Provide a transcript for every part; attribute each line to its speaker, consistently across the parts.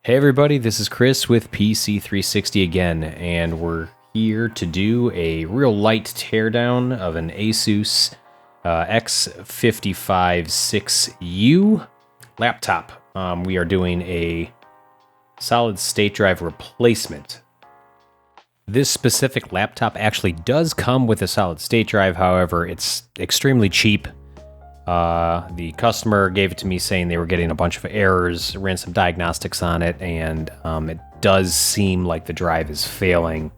Speaker 1: Hey everybody, this is Chris with PC360 again, and we're here to do a real light teardown of an ASUS X556U laptop. We are doing a solid state drive replacement. This specific laptop actually does come with a solid state drive, however, it's extremely cheap. The customer gave it to me saying they were getting a bunch of errors, ran some diagnostics on it, and it does seem like the drive is failing.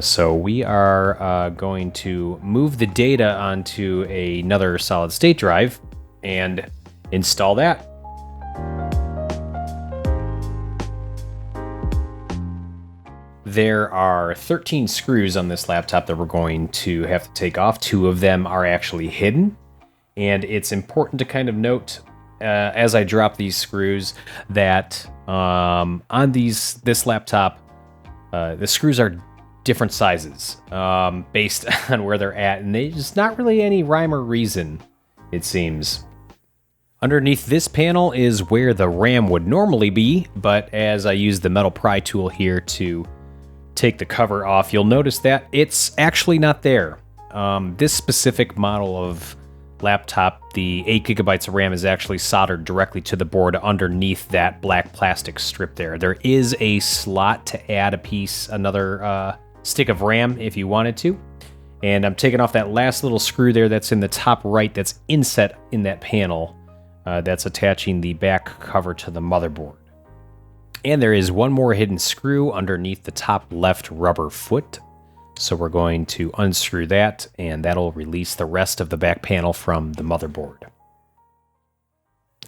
Speaker 1: So we are going to move the data onto another solid state drive and install that. There are 13 screws on this laptop that we're going to have to take off. 2 of them are actually hidden. And it's important to kind of note, as I drop these screws, that on this laptop, the screws are different sizes based on where they're at, and there's not really any rhyme or reason, it seems. Underneath this panel is where the RAM would normally be, but as I use the metal pry tool here to take the cover off, you'll notice that it's actually not there. This specific model of laptop, the 8 gigabytes of RAM is actually soldered directly to the board underneath that black plastic strip there. There is a slot to add another stick of RAM if you wanted to. And I'm taking off that last little screw there that's in the top right that's inset in that panel that's attaching the back cover to the motherboard. And there is one more hidden screw underneath the top left rubber foot. So we're going to unscrew that, and that'll release the rest of the back panel from the motherboard.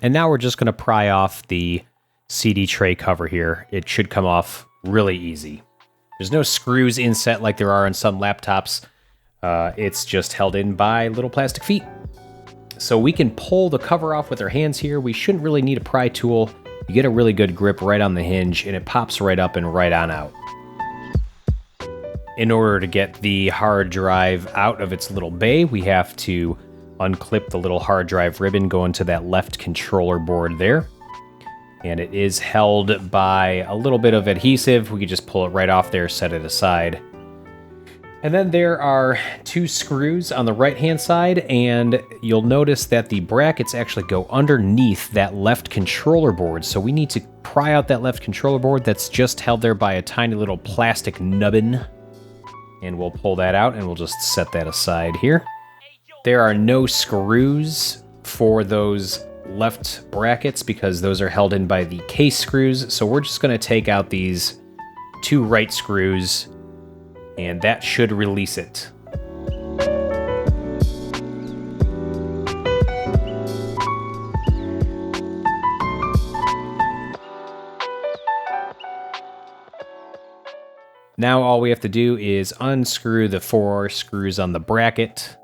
Speaker 1: And now we're just going to pry off the CD tray cover here. It should come off really easy. There's no screws inset like there are in some laptops. It's just held in by little plastic feet. So we can pull the cover off with our hands here. We shouldn't really need a pry tool. You get a really good grip right on the hinge, and it pops right up and right on out. In order to get the hard drive out of its little bay, we have to unclip the little hard drive ribbon going to that left controller board there. And it is held by a little bit of adhesive. We could just pull it right off there, set it aside. And then there are 2 screws on the right-hand side, and you'll notice that the brackets actually go underneath that left controller board. So we need to pry out that left controller board that's just held there by a tiny little plastic nubbin. And we'll pull that out, and we'll just set that aside here. There are no screws for those left brackets because those are held in by the case screws. So we're just going to take out these 2 right screws, and that should release it. Now all we have to do is unscrew the 4 screws on the bracket.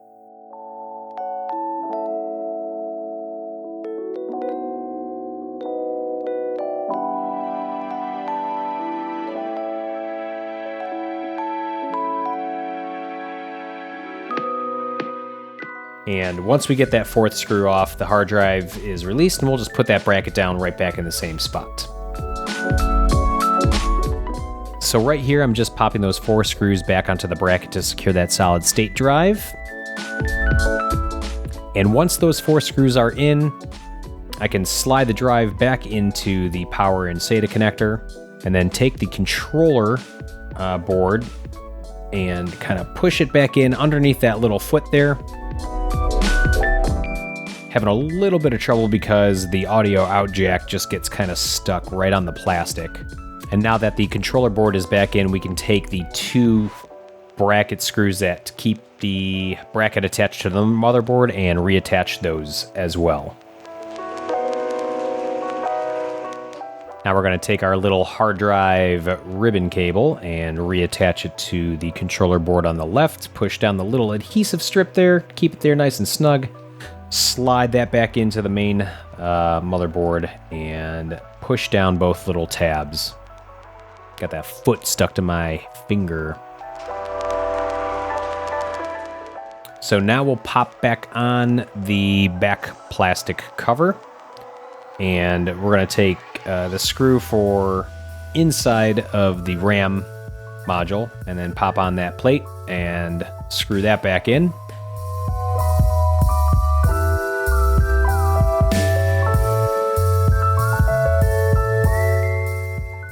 Speaker 1: And once we get that 4th screw off, the hard drive is released, and we'll just put that bracket down right back in the same spot. So right here, I'm just popping those 4 screws back onto the bracket to secure that solid state drive. And once those 4 screws are in, I can slide the drive back into the power and SATA connector, and then take the controller board and kind of push it back in underneath that little foot there. Having a little bit of trouble because the audio out jack just gets kind of stuck right on the plastic. And now that the controller board is back in, we can take the 2 bracket screws that keep the bracket attached to the motherboard and reattach those as well. Now we're going to take our little hard drive ribbon cable and reattach it to the controller board on the left, push down the little adhesive strip there, keep it there nice and snug, slide that back into the main motherboard, and push down both little tabs. Got that foot stuck to my finger. So now we'll pop back on the back plastic cover, and we're going to take the screw for inside of the RAM module and then pop on that plate and screw that back in.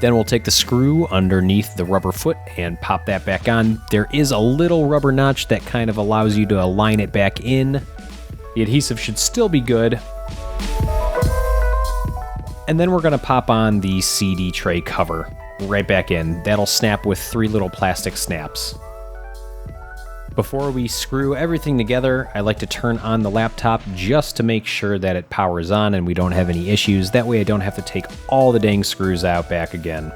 Speaker 1: Then we'll take the screw underneath the rubber foot and pop that back on. There is a little rubber notch that kind of allows you to align it back in. The adhesive should still be good. And then we're going to pop on the CD tray cover right back in. That'll snap with 3 little plastic snaps. Before we screw everything together, I like to turn on the laptop just to make sure that it powers on and we don't have any issues. That way I don't have to take all the dang screws out back again.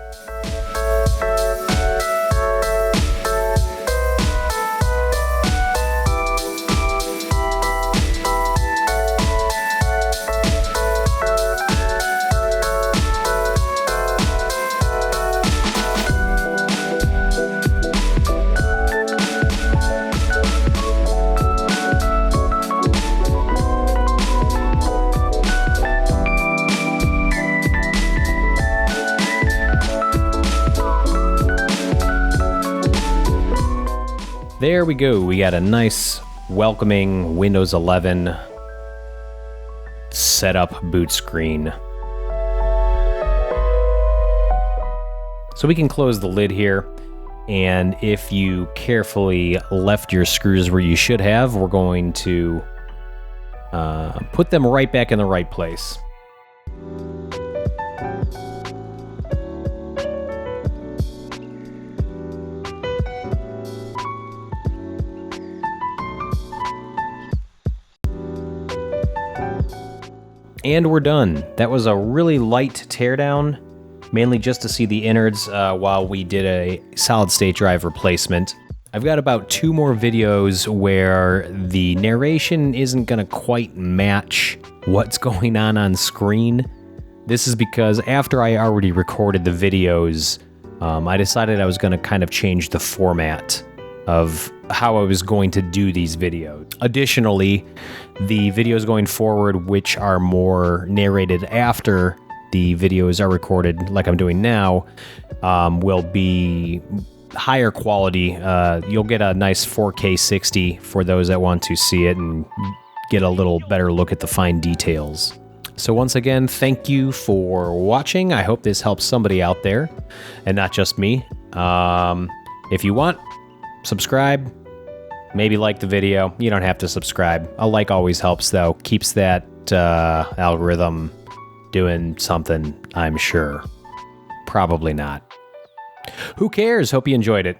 Speaker 1: There we go. We got a nice, welcoming Windows 11 setup boot screen. So we can close the lid here, and if you carefully left your screws where you should have, we're going to put them right back in the right place. And we're done. That was a really light teardown, mainly just to see the innards while we did a solid-state drive replacement. I've got about 2 more videos where the narration isn't going to quite match what's going on screen. This is because after I already recorded the videos, I decided I was going to kind of change the format of how I was going to do these videos. Additionally, the videos going forward, which are more narrated after the videos are recorded, like I'm doing now, will be higher quality. You'll get a nice 4K 60 for those that want to see it and get a little better look at the fine details. So once again, thank you for watching. I hope this helps somebody out there, and not just me. If you want, subscribe, maybe like the video. You don't have to subscribe. A like always helps, though. Keeps that algorithm doing something, I'm sure. Probably not. Who cares? Hope you enjoyed it.